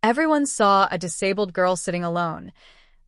Everyone saw a disabled girl sitting alone.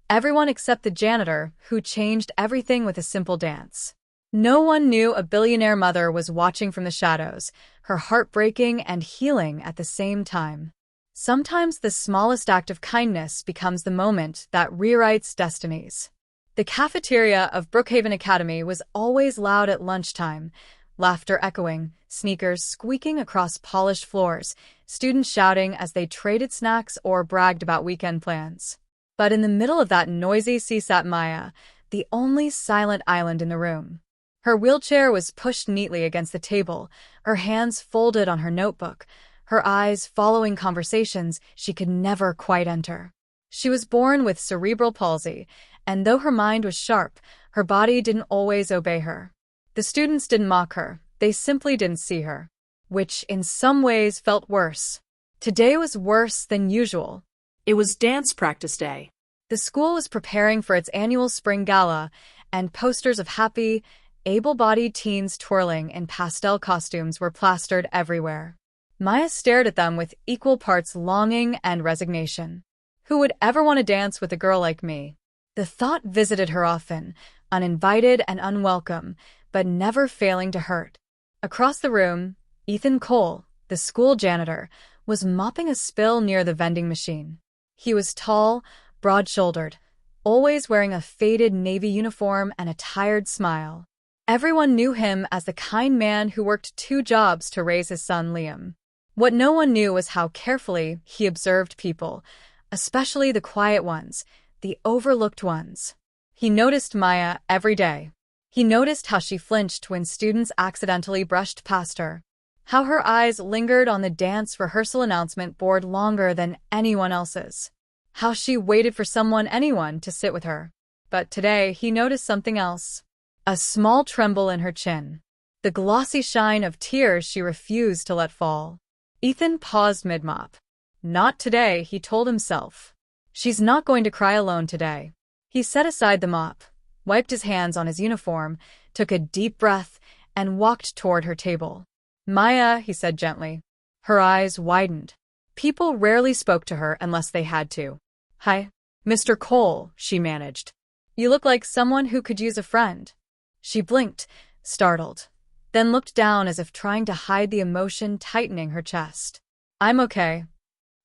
Everyone except the janitor, who changed everything with a simple dance. No one knew a billionaire mother was watching from the shadows, her heart breaking and healing at the same time. Sometimes the smallest act of kindness becomes the moment that rewrites destinies. The cafeteria of Brookhaven Academy was always loud at lunchtime, laughter echoing, sneakers squeaking across polished floors, students shouting as they traded snacks or bragged about weekend plans. But in the middle of that noisy sea sat Maya, the only silent island in the room. Her wheelchair was pushed neatly against the table, her hands folded on her notebook, her eyes following conversations she could never quite enter. She was born with cerebral palsy, and though her mind was sharp, her body didn't always obey her. The students didn't mock her, they simply didn't see her, which in some ways felt worse. Today was worse than usual. It was dance practice day. The school was preparing for its annual spring gala, and posters of happy, able-bodied teens twirling in pastel costumes were plastered everywhere. Maya stared at them with equal parts longing and resignation. Who would ever want to dance with a girl like me? The thought visited her often, uninvited and unwelcome, but never failing to hurt. Across the room, Ethan Cole, the school janitor, was mopping a spill near the vending machine. He was tall, broad-shouldered, always wearing a faded navy uniform and a tired smile. Everyone knew him as the kind man who worked 2 jobs to raise his son Liam. What no one knew was how carefully he observed people, especially the quiet ones, the overlooked ones. He noticed Maya every day. He noticed how she flinched when students accidentally brushed past her, how her eyes lingered on the dance rehearsal announcement board longer than anyone else's, how she waited for anyone to sit with her. But today he noticed something else. A small tremble in her chin. The glossy shine of tears she refused to let fall. Ethan paused mid-mop. Not today, he told himself. She's not going to cry alone today. He set aside the mop, wiped his hands on his uniform, took a deep breath, and walked toward her table. Maya, he said gently. Her eyes widened. People rarely spoke to her unless they had to. Hi, Mr. Cole, she managed. You look like someone who could use a friend. She blinked, startled, then looked down as if trying to hide the emotion tightening her chest. I'm okay.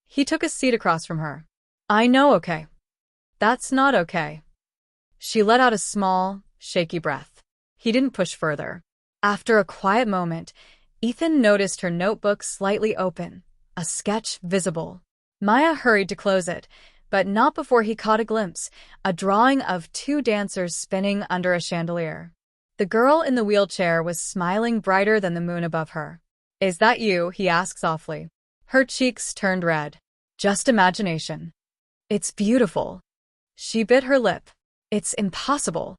He took a seat across from her. I know okay. That's not okay. She let out a small, shaky breath. He didn't push further. After a quiet moment, Ethan noticed her notebook slightly open, a sketch visible. Maya hurried to close it, but not before he caught a glimpse, a drawing of 2 dancers spinning under a chandelier. The girl in the wheelchair was smiling brighter than the moon above her. Is that you? He asked softly. Her cheeks turned red. Just imagination. It's beautiful. She bit her lip. It's impossible.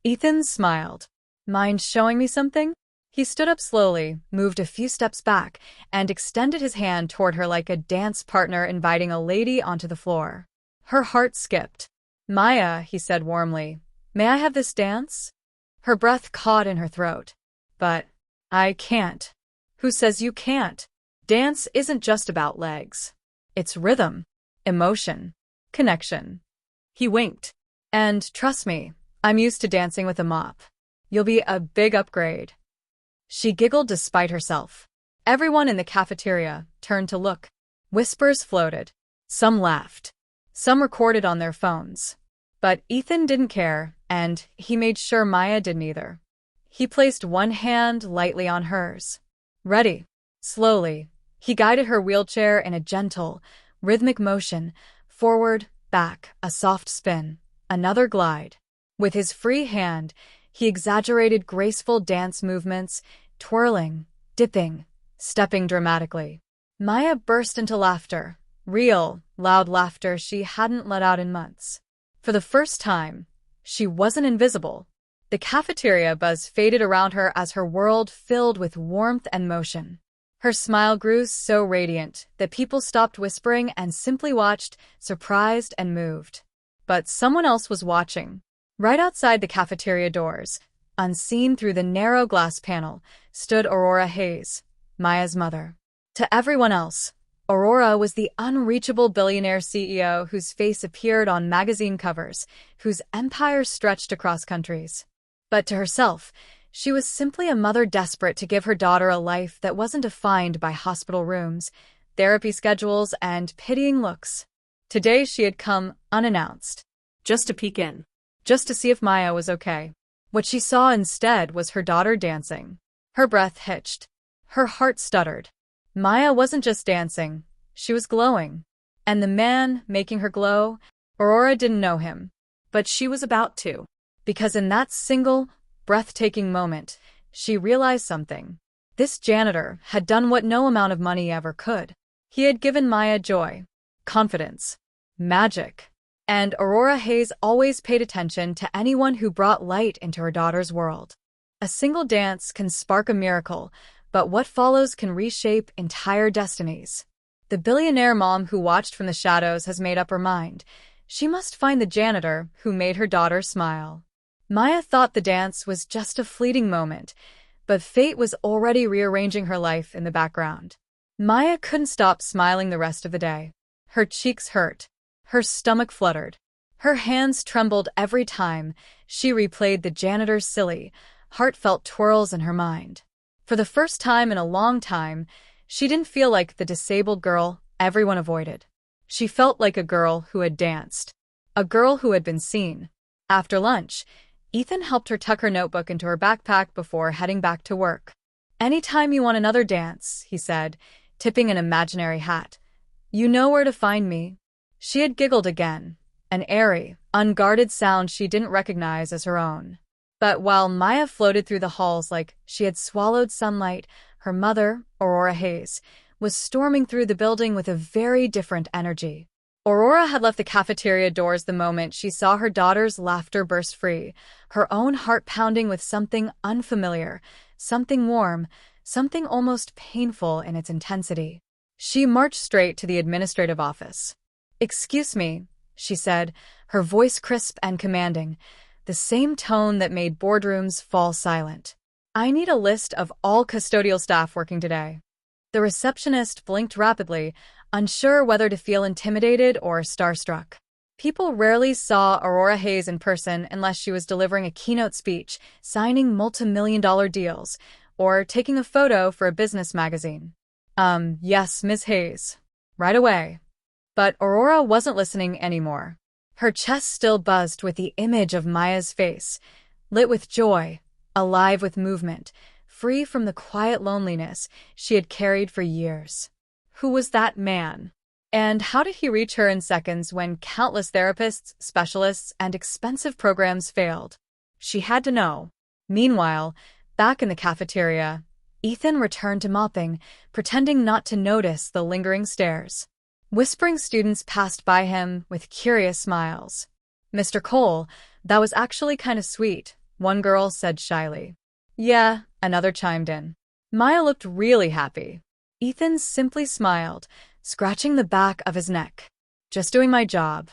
Ethan smiled. Mind showing me something? He stood up slowly, moved a few steps back, and extended his hand toward her like a dance partner inviting a lady onto the floor. Her heart skipped. Maya, he said warmly, may I have this dance? Her breath caught in her throat. But I can't. Who says you can't? Dance isn't just about legs. It's rhythm, emotion, connection. He winked. And trust me, I'm used to dancing with a mop. You'll be a big upgrade. She giggled despite herself. Everyone in the cafeteria turned to look. Whispers floated. Some laughed. Some recorded on their phones. But Ethan didn't care, and he made sure Maya didn't either. He placed one hand lightly on hers. Ready. Slowly, he guided her wheelchair in a gentle, rhythmic motion, forward, back, a soft spin, another glide. With his free hand, he exaggerated graceful dance movements, twirling, dipping, stepping dramatically. Maya burst into laughter, real, loud laughter she hadn't let out in months. For the first time, she wasn't invisible. The cafeteria buzz faded around her as her world filled with warmth and motion. Her smile grew so radiant that people stopped whispering and simply watched, surprised and moved. But someone else was watching. Right outside the cafeteria doors, unseen through the narrow glass panel, stood Aurora Hayes, Maya's mother. To everyone else, Aurora was the unreachable billionaire CEO whose face appeared on magazine covers, whose empire stretched across countries. But to herself, she was simply a mother desperate to give her daughter a life that wasn't defined by hospital rooms, therapy schedules, and pitying looks. Today she had come unannounced, Just to peek in. just to see if Maya was okay. What she saw instead was her daughter dancing. Her breath hitched. Her heart stuttered. Maya wasn't just dancing, she was glowing. And the man making her glow, Aurora didn't know him. But she was about to. Because in that single, breathtaking moment, she realized something. This janitor had done what no amount of money ever could. He had given Maya joy, confidence, magic. And Aurora Hayes always paid attention to anyone who brought light into her daughter's world. A single dance can spark a miracle, but what follows can reshape entire destinies. The billionaire mom who watched from the shadows has made up her mind. She must find the janitor who made her daughter smile. Maya thought the dance was just a fleeting moment, but fate was already rearranging her life in the background. Maya couldn't stop smiling the rest of the day. Her cheeks hurt. Her stomach fluttered. Her hands trembled every time she replayed the janitor's silly, heartfelt twirls in her mind. For the first time in a long time, she didn't feel like the disabled girl everyone avoided. She felt like a girl who had danced. A girl who had been seen. After lunch, Ethan helped her tuck her notebook into her backpack before heading back to work. "Anytime you want another dance," he said, tipping an imaginary hat. "You know where to find me." She had giggled again, an airy, unguarded sound she didn't recognize as her own. But while Maya floated through the halls like she had swallowed sunlight, her mother, Aurora Hayes, was storming through the building with a very different energy. Aurora had left the cafeteria doors the moment she saw her daughter's laughter burst free, her own heart pounding with something unfamiliar, something warm, something almost painful in its intensity. She marched straight to the administrative office. "Excuse me," she said, her voice crisp and commanding, the same tone that made boardrooms fall silent. "I need a list of all custodial staff working today." The receptionist blinked rapidly, unsure whether to feel intimidated or starstruck. People rarely saw Aurora Hayes in person unless she was delivering a keynote speech, signing multi-million-dollar deals, or taking a photo for a business magazine. Yes, Ms. Hayes. Right away." But Aurora wasn't listening anymore. Her chest still buzzed with the image of Maya's face, lit with joy, alive with movement, free from the quiet loneliness she had carried for years. Who was that man? And how did he reach her in seconds when countless therapists, specialists, and expensive programs failed? She had to know. Meanwhile, back in the cafeteria, Ethan returned to mopping, pretending not to notice the lingering stares. Whispering students passed by him with curious smiles. "Mr. Cole, that was actually kind of sweet," one girl said shyly. "Yeah," another chimed in. Maya looked really happy. Ethan simply smiled, scratching the back of his neck. "Just doing my job."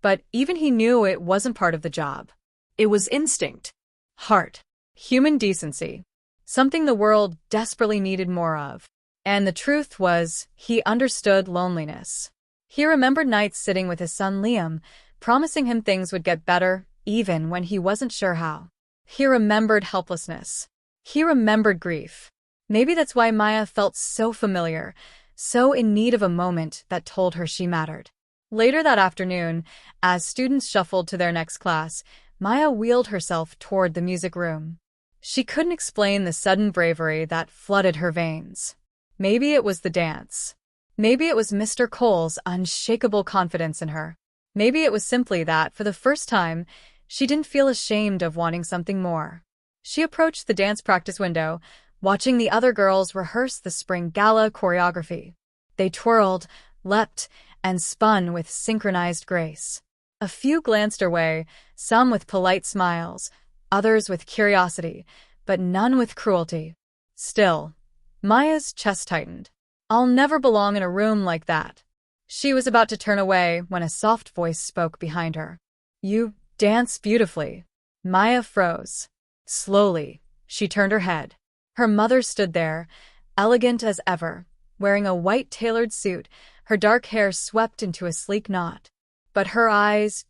But even he knew it wasn't part of the job. It was instinct. Heart. Human decency. Something the world desperately needed more of. And the truth was, he understood loneliness. He remembered nights sitting with his son Liam, promising him things would get better, even when he wasn't sure how. He remembered helplessness. He remembered grief. Maybe that's why Maya felt so familiar, so in need of a moment that told her she mattered. Later that afternoon, as students shuffled to their next class, Maya wheeled herself toward the music room. She couldn't explain the sudden bravery that flooded her veins. Maybe it was the dance. Maybe it was Mr. Cole's unshakable confidence in her. Maybe it was simply that, for the first time, she didn't feel ashamed of wanting something more. She approached the dance practice window, watching the other girls rehearse the spring gala choreography. They twirled, leapt, and spun with synchronized grace. A few glanced her way, some with polite smiles, others with curiosity, but none with cruelty. Still, Maya's chest tightened. "I'll never belong in a room like that." She was about to turn away when a soft voice spoke behind her. "You dance beautifully." Maya froze. Slowly, she turned her head. Her mother stood there, elegant as ever, wearing a white tailored suit, her dark hair swept into a sleek knot. But her eyes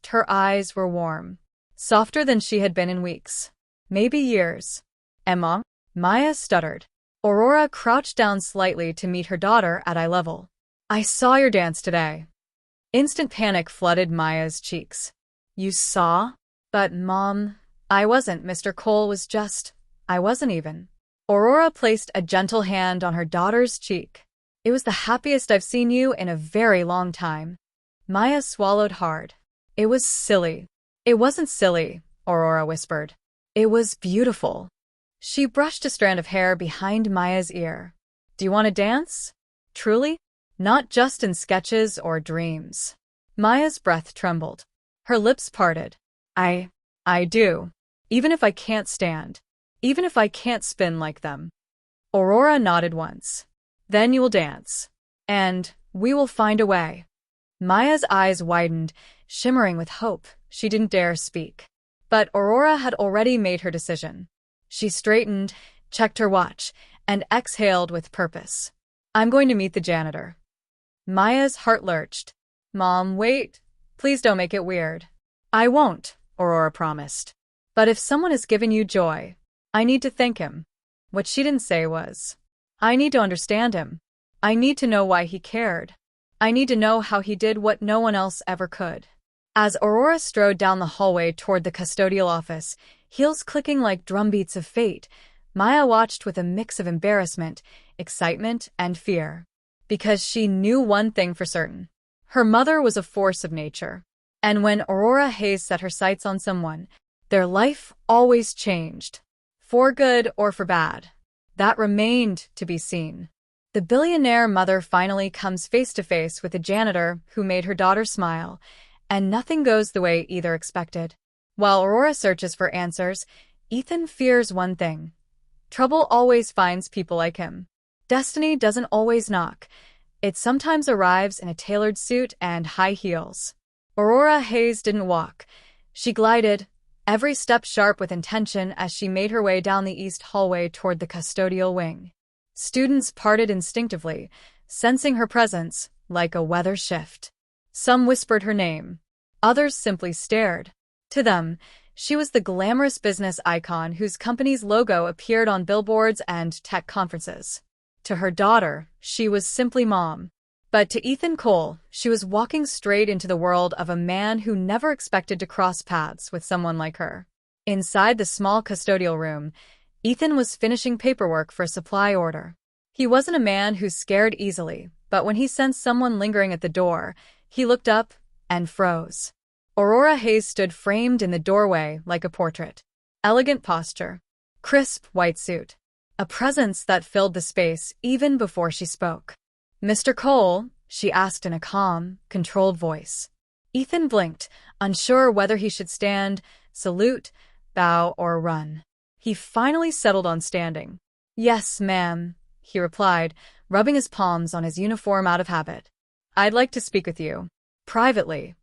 were warm, softer than she had been in weeks, maybe years. Emma? Maya stuttered. Aurora crouched down slightly to meet her daughter at eye level. I saw your dance today. Instant panic flooded Maya's cheeks. You saw? But, Mom, I wasn't. Mr. Cole was just. I wasn't even. Aurora placed a gentle hand on her daughter's cheek. It was the happiest I've seen you in a very long time. Maya swallowed hard. It was silly. It wasn't silly, Aurora whispered. It was beautiful. She brushed a strand of hair behind Maya's ear. Do you want to dance? Truly? Not just in sketches or dreams. Maya's breath trembled. Her lips parted. I do. Even if I can't stand. Even if I can't spin like them. Aurora nodded once. Then you will dance. And we will find a way. Maya's eyes widened, shimmering with hope. She didn't dare speak. But Aurora had already made her decision. She straightened, checked her watch, and exhaled with purpose. I'm going to meet the janitor. Maya's heart lurched. Mom, wait. Please don't make it weird. I won't, Aurora promised. But if someone has given you joy, I need to thank him. What she didn't say was, I need to understand him. I need to know why he cared. I need to know how he did what no one else ever could. As Aurora strode down the hallway toward the custodial office, heels clicking like drumbeats of fate, Maya watched with a mix of embarrassment, excitement, and fear. Because she knew one thing for certain. Her mother was a force of nature. And when Aurora Hayes set her sights on someone, their life always changed. For good or for bad. That remained to be seen. The billionaire mother finally comes face to face with the janitor who made her daughter smile, and nothing goes the way either expected. While Aurora searches for answers, Ethan fears one thing. Trouble always finds people like him. Destiny doesn't always knock. It sometimes arrives in a tailored suit and high heels. Aurora Hayes didn't walk. She glided, every step sharp with intention as she made her way down the east hallway toward the custodial wing. Students parted instinctively, sensing her presence like a weather shift. Some whispered her name. Others simply stared. To them, she was the glamorous business icon whose company's logo appeared on billboards and tech conferences. To her daughter, she was simply Mom. But to Ethan Cole, she was walking straight into the world of a man who never expected to cross paths with someone like her. Inside the small custodial room, Ethan was finishing paperwork for a supply order. He wasn't a man who scared easily, but when he sensed someone lingering at the door, he looked up and froze. Aurora Hayes stood framed in the doorway like a portrait. Elegant posture, crisp white suit, a presence that filled the space even before she spoke. Mr. Cole, she asked in a calm, controlled voice. Ethan blinked, unsure whether he should stand, salute, bow, or run. He finally settled on standing. Yes, ma'am, he replied, rubbing his palms on his uniform out of habit. I'd like to speak with you. Privately.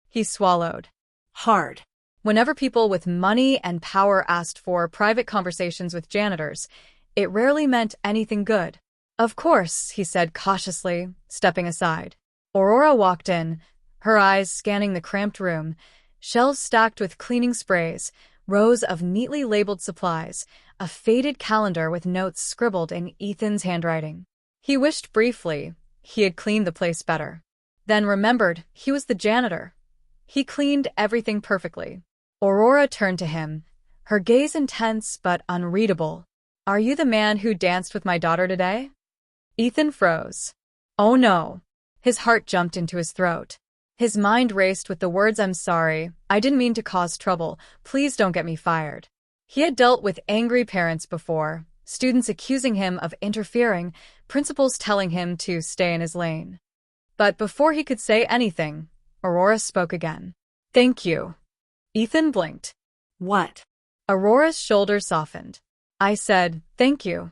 He swallowed. Hard. Whenever people with money and power asked for private conversations with janitors, it rarely meant anything good. Of course, he said cautiously, stepping aside. Aurora walked in, her eyes scanning the cramped room, shelves stacked with cleaning sprays, rows of neatly labeled supplies, a faded calendar with notes scribbled in Ethan's handwriting. He wished briefly he had cleaned the place better. Then remembered he was the janitor. He cleaned everything perfectly. Aurora turned to him, her gaze intense but unreadable. Are you the man who danced with my daughter today? Ethan froze. Oh no. His heart jumped into his throat. His mind raced with the words, I'm sorry, I didn't mean to cause trouble, please don't get me fired. He had dealt with angry parents before, students accusing him of interfering, principals telling him to stay in his lane. But before he could say anything, Aurora spoke again. Thank you. Ethan blinked. What? Aurora's shoulders softened. I said, thank you.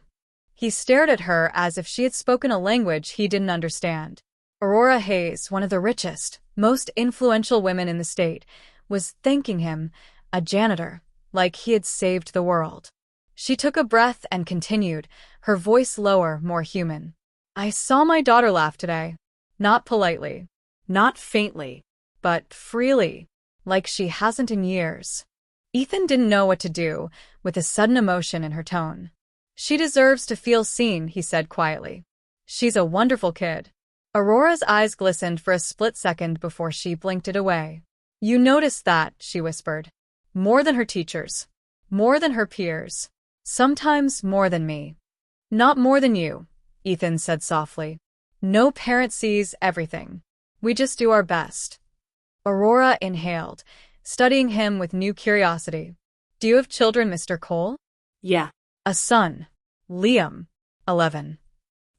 He stared at her as if she had spoken a language he didn't understand. Aurora Hayes, one of the richest, most influential women in the state, was thanking him, a janitor, like he had saved the world. She took a breath and continued, her voice lower, more human. I saw my daughter laugh today. Not politely, Not faintly. but freely, like she hasn't in years. Ethan didn't know what to do with a sudden emotion in her tone. She deserves to feel seen, he said quietly. She's a wonderful kid. Aurora's eyes glistened for a split second before she blinked it away. You noticed that, she whispered. More than her teachers. More than her peers. Sometimes more than me. Not more than you, Ethan said softly. No parent sees everything. We just do our best. Aurora inhaled, studying him with new curiosity. Do you have children, Mr. Cole? Yeah. A son. Liam. 11.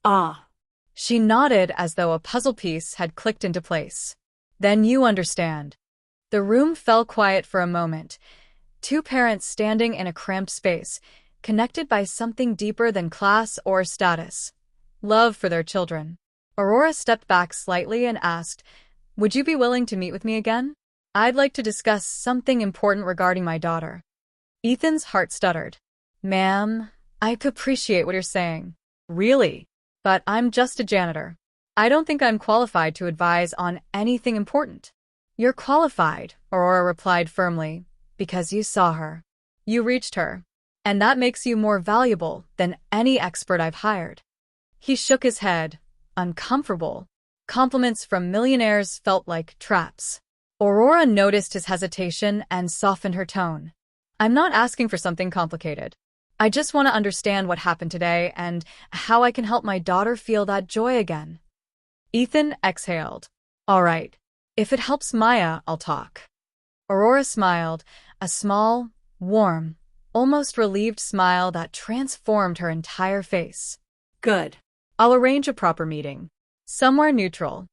Ah. She nodded as though a puzzle piece had clicked into place. Then you understand. The room fell quiet for a moment. Two parents standing in a cramped space, connected by something deeper than class or status. Love for their children. Aurora stepped back slightly and asked, Would you be willing to meet with me again? I'd like to discuss something important regarding my daughter. Ethan's heart stuttered. Ma'am, I appreciate what you're saying. Really? But I'm just a janitor. I don't think I'm qualified to advise on anything important. You're qualified, Aurora replied firmly, because you saw her. You reached her. And that makes you more valuable than any expert I've hired. He shook his head, uncomfortable. Compliments from millionaires felt like traps. Aurora noticed his hesitation and softened her tone. I'm not asking for something complicated. I just want to understand what happened today and how I can help my daughter feel that joy again. Ethan exhaled. All right. If it helps Maya, I'll talk. Aurora smiled, a small, warm, almost relieved smile that transformed her entire face. Good. I'll arrange a proper meeting. Somewhere neutral.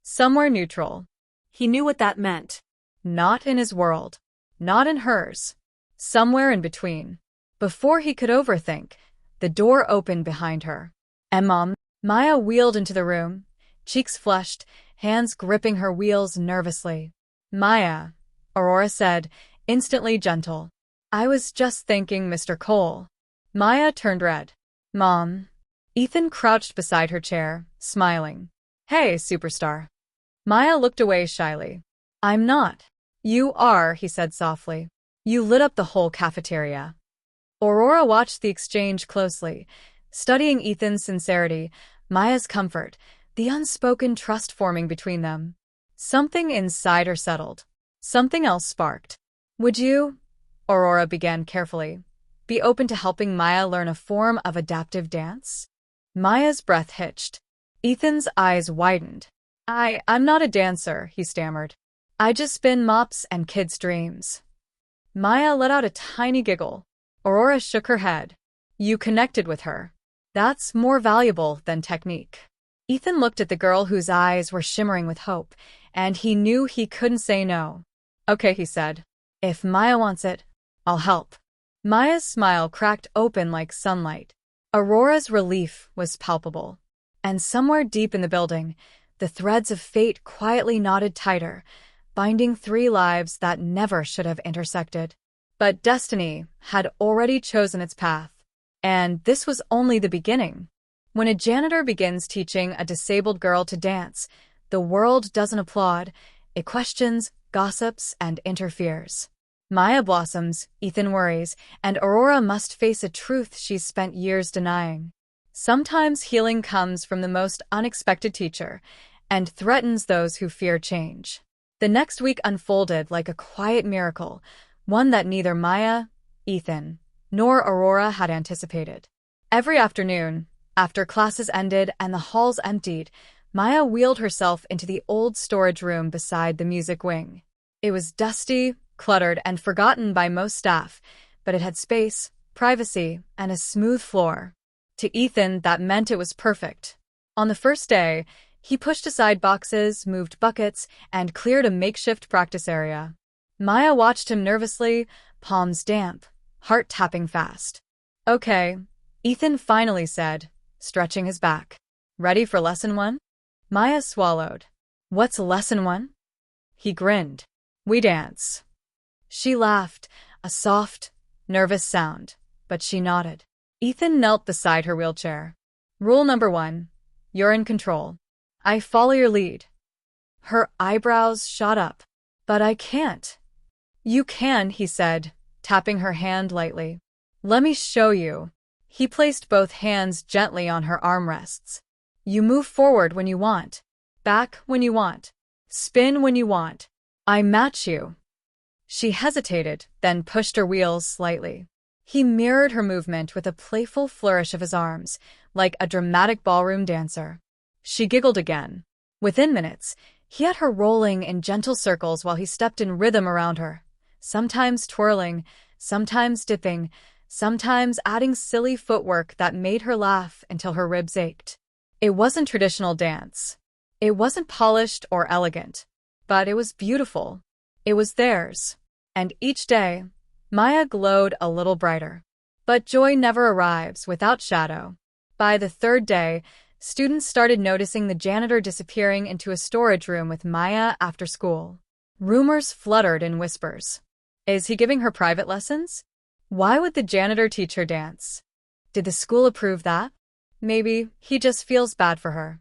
Somewhere neutral. He knew what that meant. Not in his world. Not in hers. Somewhere in between. Before he could overthink, the door opened behind her. And Mom, Maya wheeled into the room, cheeks flushed, hands gripping her wheels nervously. Maya, Aurora said, instantly gentle. I was just thanking Mr. Cole. Maya turned red. Mom. Ethan crouched beside her chair, smiling. Hey, superstar. Maya looked away shyly. I'm not. You are, he said softly. You lit up the whole cafeteria. Aurora watched the exchange closely, studying Ethan's sincerity, Maya's comfort, the unspoken trust forming between them. Something inside her settled. Something else sparked. Would you, Aurora began carefully, be open to helping Maya learn a form of adaptive dance? Maya's breath hitched. Ethan's eyes widened. I'm not a dancer, he stammered. I just spin mops and kids' dreams. Maya let out a tiny giggle. Aurora shook her head. You connected with her. That's more valuable than technique. Ethan looked at the girl whose eyes were shimmering with hope, and he knew he couldn't say no. Okay, he said. If Maya wants it, I'll help. Maya's smile cracked open like sunlight. Aurora's relief was palpable. And somewhere deep in the building, the threads of fate quietly knotted tighter, binding three lives that never should have intersected. But destiny had already chosen its path. And this was only the beginning. When a janitor begins teaching a disabled girl to dance, the world doesn't applaud, it questions, gossips, and interferes. Maya blossoms, Ethan worries, and Aurora must face a truth she's spent years denying. Sometimes healing comes from the most unexpected teacher and threatens those who fear change. The next week unfolded like a quiet miracle, one that neither Maya, Ethan, nor Aurora had anticipated. Every afternoon, after classes ended and the halls emptied, Maya wheeled herself into the old storage room beside the music wing. It was dusty, cluttered, and forgotten by most staff, but it had space, privacy, and a smooth floor. To Ethan, that meant it was perfect. On the first day, he pushed aside boxes, moved buckets, and cleared a makeshift practice area. Maya watched him nervously, palms damp, heart tapping fast. Okay, Ethan finally said, stretching his back. Ready for lesson 1? Maya swallowed. What's lesson 1? He grinned. We dance. She laughed, a soft, nervous sound, but she nodded. Ethan knelt beside her wheelchair. Rule number 1. You're in control. I follow your lead. Her eyebrows shot up. But I can't. You can, he said, tapping her hand lightly. Let me show you. He placed both hands gently on her armrests. You move forward when you want. Back when you want. Spin when you want. I match you. She hesitated, then pushed her wheels slightly. He mirrored her movement with a playful flourish of his arms, like a dramatic ballroom dancer. She giggled again. Within minutes, he had her rolling in gentle circles while he stepped in rhythm around her, sometimes twirling, sometimes dipping, sometimes adding silly footwork that made her laugh until her ribs ached. It wasn't traditional dance. It wasn't polished or elegant, but it was beautiful. It was theirs. And each day, Maya glowed a little brighter. But joy never arrives without shadow. By the third day, students started noticing the janitor disappearing into a storage room with Maya after school. Rumors fluttered in whispers. Is he giving her private lessons? Why would the janitor teach her dance? Did the school approve that? Maybe he just feels bad for her.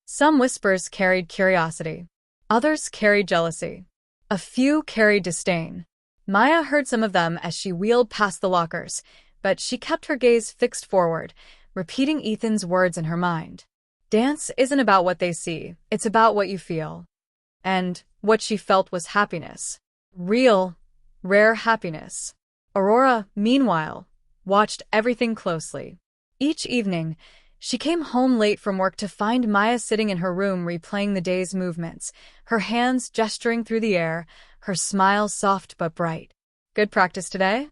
Some whispers carried curiosity. Others carried jealousy. A few carried disdain. Maya heard some of them as she wheeled past the lockers, but she kept her gaze fixed forward, repeating Ethan's words in her mind. Dance isn't about what they see, it's about what you feel. And what she felt was happiness. Real, rare happiness. Aurora, meanwhile, watched everything closely. Each evening, she came home late from work to find Maya sitting in her room replaying the day's movements, her hands gesturing through the air, her smile soft but bright. Good practice today?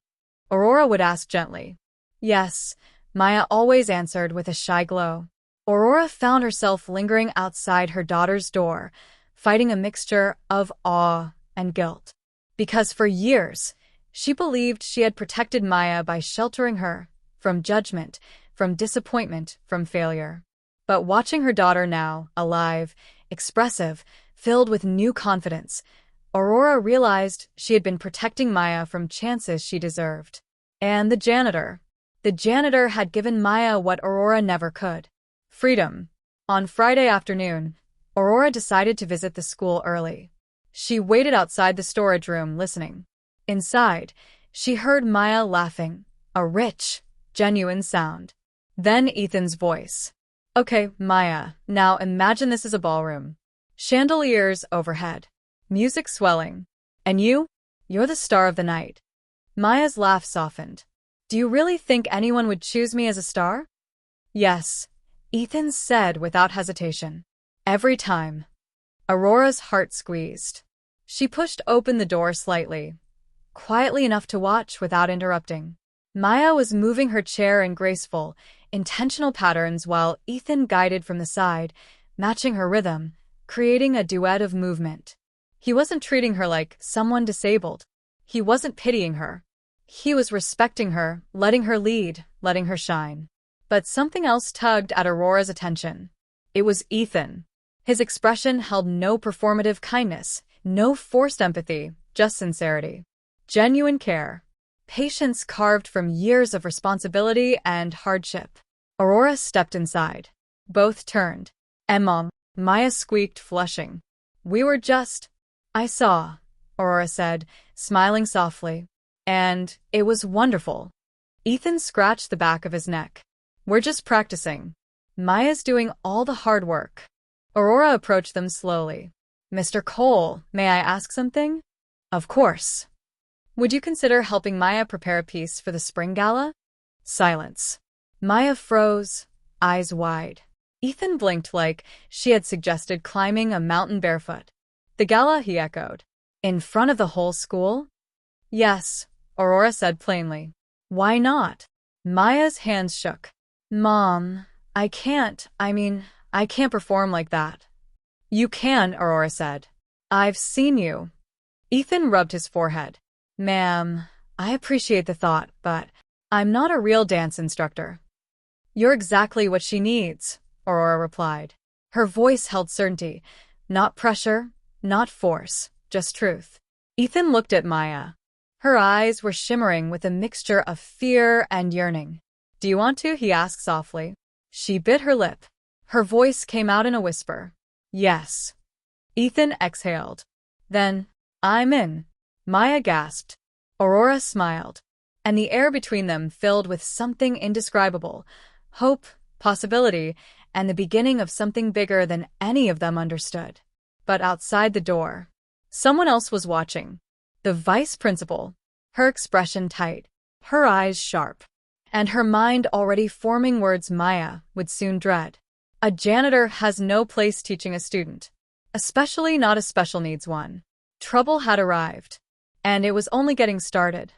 Aurora would ask gently. Yes, Maya always answered with a shy glow. Aurora found herself lingering outside her daughter's door, fighting a mixture of awe and guilt. Because for years, she believed she had protected Maya by sheltering her from judgment, from disappointment, from failure. But watching her daughter now, alive, expressive, filled with new confidence, Aurora realized she had been protecting Maya from chances she deserved. And the janitor. The janitor had given Maya what Aurora never could. Freedom. On Friday afternoon, Aurora decided to visit the school early. She waited outside the storage room, listening. Inside, she heard Maya laughing, a rich, genuine sound. Then Ethan's voice. Okay, Maya, now imagine this is a ballroom. Chandeliers overhead. Music swelling. And you? You're the star of the night. Maya's laugh softened. Do you really think anyone would choose me as a star? Yes, Ethan said without hesitation. Every time. Aurora's heart squeezed. She pushed open the door slightly, quietly enough to watch without interrupting. Maya was moving her chair in graceful, intentional patterns while Ethan guided from the side, matching her rhythm, creating a duet of movement. He wasn't treating her like someone disabled. He wasn't pitying her. He was respecting her, letting her lead, letting her shine. But something else tugged at Aurora's attention. It was Ethan. His expression held no performative kindness, no forced empathy, just sincerity. Genuine care. Patience carved from years of responsibility and hardship. Aurora stepped inside. Both turned. Mom, Maya squeaked, flushing. We were just... I saw, Aurora said, smiling softly. And it was wonderful. Ethan scratched the back of his neck. We're just practicing. Maya's doing all the hard work. Aurora approached them slowly. Mr. Cole, may I ask something? Of course. Would you consider helping Maya prepare a piece for the spring gala? Silence. Maya froze, eyes wide. Ethan blinked like she had suggested climbing a mountain barefoot. The gala, he echoed. In front of the whole school? Yes, Aurora said plainly. Why not? Maya's hands shook. Mom, I can't perform like that. You can, Aurora said. I've seen you. Ethan rubbed his forehead. Ma'am, I appreciate the thought, but I'm not a real dance instructor. You're exactly what she needs, Aurora replied. Her voice held certainty, not pressure, not force, just truth. Ethan looked at Maya. Her eyes were shimmering with a mixture of fear and yearning. Do you want to? He asked softly. She bit her lip. Her voice came out in a whisper. Yes. Ethan exhaled. Then, I'm in. Maya gasped. Aurora smiled, and the air between them filled with something indescribable, hope, possibility, and the beginning of something bigger than any of them understood. But outside the door, someone else was watching. The vice principal, her expression tight, her eyes sharp, and her mind already forming words Maya would soon dread. A janitor has no place teaching a student, especially not a special needs one. Trouble had arrived, and it was only getting started.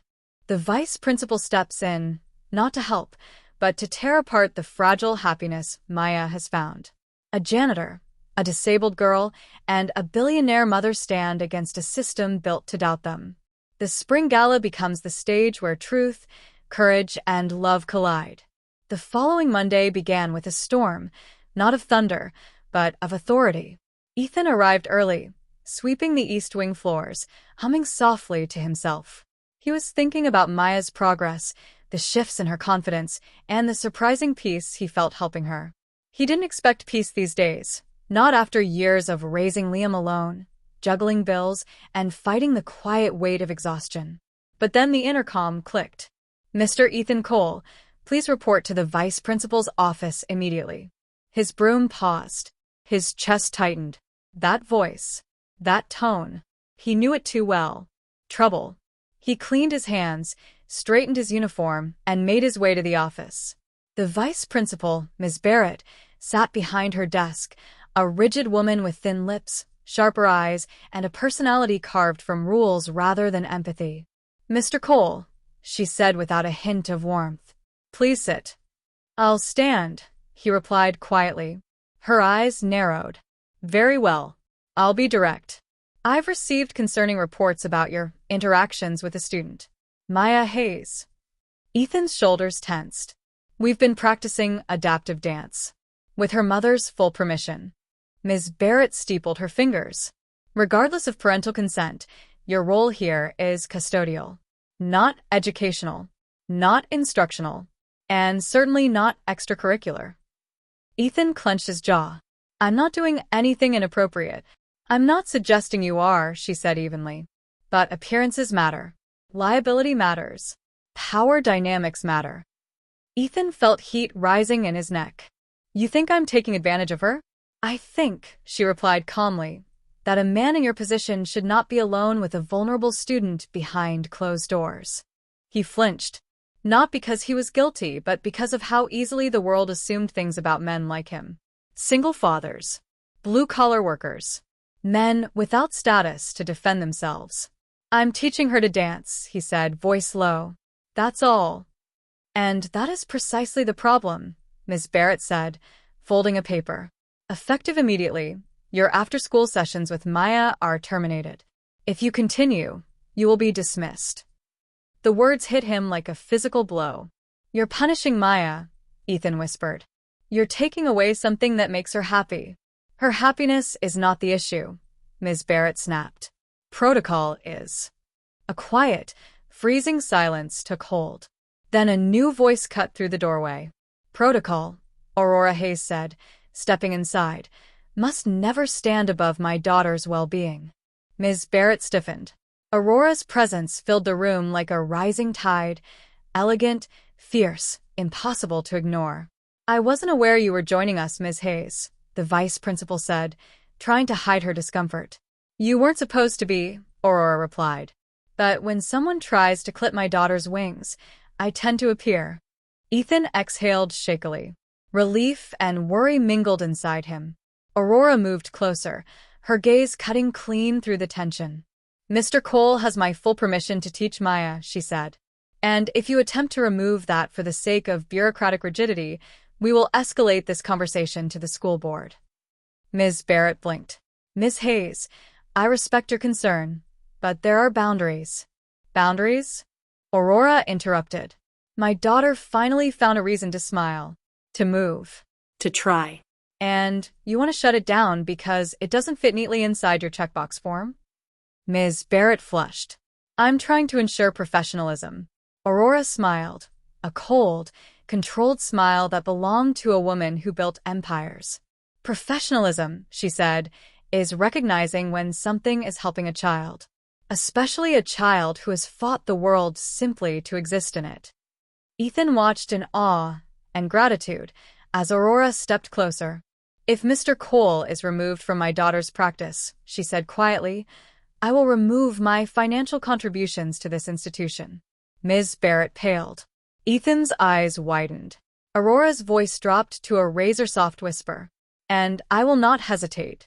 The vice principal steps in, not to help, but to tear apart the fragile happiness Maya has found. A janitor, a disabled girl, and a billionaire mother stand against a system built to doubt them. The spring gala becomes the stage where truth, courage, and love collide. The following Monday began with a storm, not of thunder, but of authority. Ethan arrived early, sweeping the East Wing floors, humming softly to himself. He was thinking about Maya's progress, the shifts in her confidence, and the surprising peace he felt helping her. He didn't expect peace these days, not after years of raising Liam alone, juggling bills, and fighting the quiet weight of exhaustion. But then the intercom clicked. Mr. Ethan Cole, please report to the vice principal's office immediately. His broom paused. His chest tightened. That voice, that tone, he knew it too well. Trouble. He cleaned his hands, straightened his uniform, and made his way to the office. The vice principal, Ms. Barrett, sat behind her desk, a rigid woman with thin lips, sharper eyes, and a personality carved from rules rather than empathy. Mr. Cole, she said without a hint of warmth. Please sit. I'll stand, he replied quietly. Her eyes narrowed. Very well. I'll be direct. I've received concerning reports about your interactions with a student. Maya Hayes. Ethan's shoulders tensed. We've been practicing adaptive dance. With her mother's full permission. Ms. Barrett steepled her fingers. Regardless of parental consent, your role here is custodial. Not educational. Not instructional. And certainly not extracurricular. Ethan clenched his jaw. I'm not doing anything inappropriate. I'm not suggesting you are, she said evenly. But appearances matter. Liability matters. Power dynamics matter. Ethan felt heat rising in his neck. You think I'm taking advantage of her? I think, she replied calmly, that a man in your position should not be alone with a vulnerable student behind closed doors. He flinched. Not because he was guilty, but because of how easily the world assumed things about men like him. Single fathers. Blue-collar workers. Men without status to defend themselves. I'm teaching her to dance, he said, voice low. That's all. And that is precisely the problem, Ms. Barrett said, folding a paper. Effective immediately, your after-school sessions with Maya are terminated. If you continue, you will be dismissed. The words hit him like a physical blow. You're punishing Maya, Ethan whispered. You're taking away something that makes her happy. Her happiness is not the issue, Ms. Barrett snapped. Protocol is. A quiet, freezing silence took hold. Then a new voice cut through the doorway. Protocol, Aurora Hayes said, stepping inside, must never stand above my daughter's well-being. Ms. Barrett stiffened. Aurora's presence filled the room like a rising tide, elegant, fierce, impossible to ignore. I wasn't aware you were joining us, Ms. Hayes, the vice principal said, trying to hide her discomfort. You weren't supposed to be, Aurora replied. But when someone tries to clip my daughter's wings, I tend to appear. Ethan exhaled shakily. Relief and worry mingled inside him. Aurora moved closer, her gaze cutting clean through the tension. Mr. Cole has my full permission to teach Maya, she said. And if you attempt to remove that for the sake of bureaucratic rigidity, we will escalate this conversation to the school board. Ms. Barrett blinked. Ms. Hayes, I respect your concern, but there are boundaries. Boundaries? Aurora interrupted. My daughter finally found a reason to smile. To move. To try. And you want to shut it down because it doesn't fit neatly inside your checkbox form? Ms. Barrett flushed. I'm trying to ensure professionalism. Aurora smiled, a cold, controlled smile that belonged to a woman who built empires. Professionalism, she said, is recognizing when something is helping a child, especially a child who has fought the world simply to exist in it. Ethan watched in awe and gratitude as Aurora stepped closer. If Mr. Cole is removed from my daughter's practice, she said quietly, I will remove my financial contributions to this institution. Ms. Barrett paled. Ethan's eyes widened. Aurora's voice dropped to a razor-soft whisper. And I will not hesitate.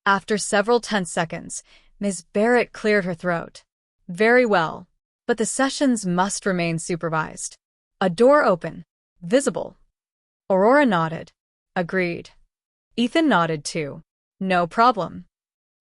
After several tense seconds, Ms. Barrett cleared her throat. Very well, but the sessions must remain supervised. A door open. Visible. Aurora nodded. Agreed. Ethan nodded too. No problem.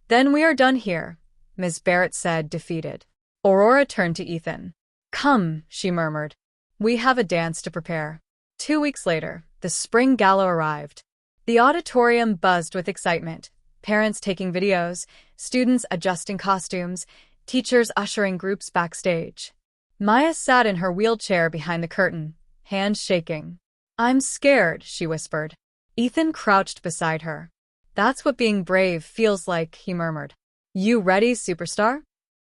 Then we are done here, Ms. Barrett said, defeated. Aurora turned to Ethan. Come, she murmured. We have a dance to prepare. 2 weeks later, the spring gala arrived. The auditorium buzzed with excitement. Parents taking videos, students adjusting costumes, teachers ushering groups backstage. Maya sat in her wheelchair behind the curtain, hands shaking. I'm scared, she whispered. Ethan crouched beside her. That's what being brave feels like, he murmured. You ready, superstar?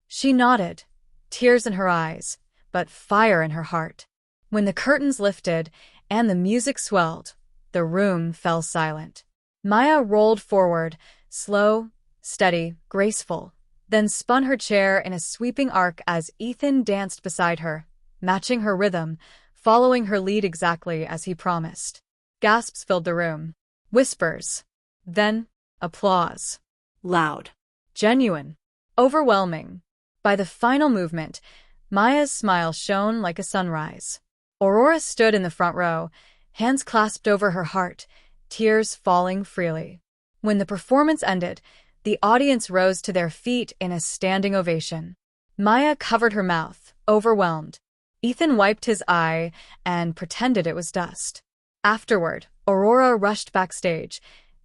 She nodded, tears in her eyes, but fire in her heart. When the curtains lifted and the music swelled, the room fell silent. Maya rolled forward, slow, steady, graceful, then spun her chair in a sweeping arc as Ethan danced beside her, matching her rhythm, following her lead exactly as he promised. Gasps filled the room. Whispers. Then, applause. Loud. Genuine. Overwhelming. By the final movement, Maya's smile shone like a sunrise. Aurora stood in the front row, hands clasped over her heart, tears falling freely. When the performance ended, the audience rose to their feet in a standing ovation. Maya covered her mouth, overwhelmed. Ethan wiped his eye and pretended it was dust. Afterward, Aurora rushed backstage,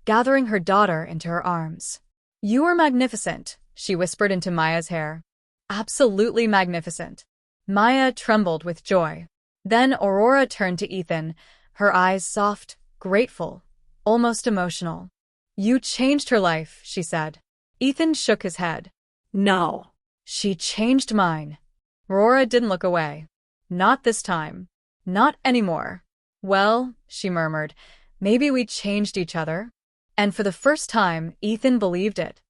gathering her daughter into her arms. You are magnificent, she whispered into Maya's hair. Absolutely magnificent. Maya trembled with joy. Then Aurora turned to Ethan, her eyes soft, grateful, almost emotional. You changed her life, she said. Ethan shook his head. No. She changed mine. Aurora didn't look away. Not this time. Not anymore. Well, she murmured, maybe we changed each other. And for the first time, Ethan believed it.